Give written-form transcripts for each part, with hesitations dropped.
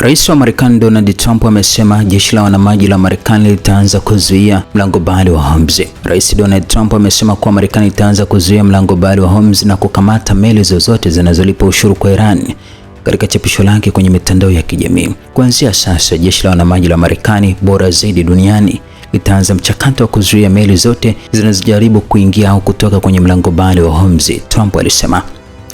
Rais wa Marekani Donald Trump amesema jeshi la wanamaji la Marekani litaanza kuzuia mlango bahari wa Hormuz. Rais Donald Trump amesema kuwa Marekani itaanza kuzuia mlango bahari wa Hormuz na kukamata meli zozote zinazolipa ushuru kwa Iran. Katika chapisho lake kwenye mitandao ya kijamii, kuanzia sasa jeshi la wanamaji la Marekani bora zaidi duniani litaanza mchakato wa kuzuia meli zote zinazojaribu kuingia au kutoka kwenye mlango bahari wa Hormuz, Trump alisema.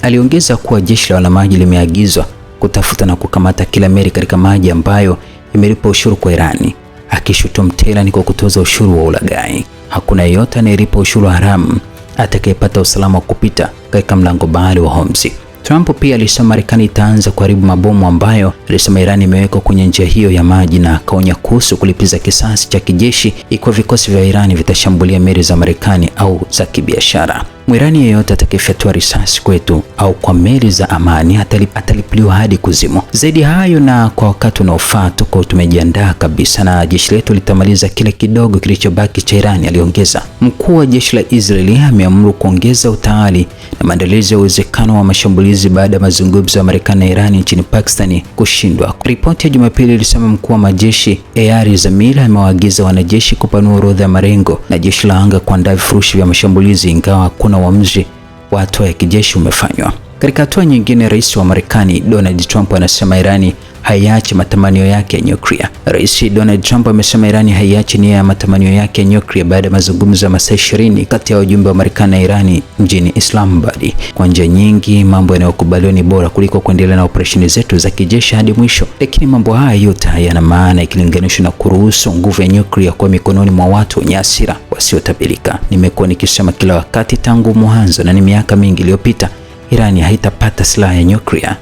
Aliongeza kuwa jeshi la wanamaji limeagizwa kutafuta na kukamata kila meli katika maji ambayo imelipa ushuru kwa Irani, akishutumu Tehran kwa kutoza ushuru wa ulaghai. Hakuna yeyote anayelipa ushuru haramu atakayepata usalama wa kupita katika mlango bahari wa Hormuz. Trump pia alisema Marekani itaanza kuharibu mabomu ambayo alisema Irani imeweka kwenye njia hiyo ya maji, na akaonya kuhusu kulipiza kisasi cha kijeshi ikiwa vikosi vya Irani vitashambulia meli za Marekani au za kibiashara. Mwirani yeyote atakayefyatua risasi kwetu au kwa meli za amani atalipiliwa hadi kuzimu. Zaidi hayo, na kwa wakati unaofaa tuko tumejiandaa kabisa na jeshi letu litamaliza kile kidogo kilichobaki cha Irani, aliongeza. Mkuu wa jeshi la Israeli ameamuru kuongeza utayari na maandalizi ya uwezekano wa mashambulizi baada ya mazungumzo ya Marekani na Irani nchini Pakistani kushindwa. Ripoti ya Jumapili ilisema mkuu wa majeshi Eyal Zamir amewaagiza wanajeshi kupanua orodha ya malengo na jeshi la anga kuandaa vifurushi vya mashambulizi, ingawa kuna uamuzi wa hatua ya kijeshi umefanywa. Katika hatua nyingine, rais wa Marekani Donald Trump anasema Irani haiachi matamanio yake ya nyuklia. Rais Donald Trump amesema Irani haiachi nia ya matamanio yake ya nyuklia baada ya mazungumzo ya masaa 20 kati ya wajumbe wa Marekani na Irani mjini Islamabad. Kwa njia nyingi, mambo yanayokubaliwa ni bora kuliko kuendelea na operesheni zetu za kijeshi hadi mwisho, lakini mambo haya yote hayana maana ikilinganishwa na kuruhusu nguvu ya nyuklia kwa mikononi mwa watu wenye hasira wasiotabirika. Nimekuwa nikisema kila wakati tangu mwanzo na ni miaka mingi iliyopita, Irani haitapata silaha ya nyuklia.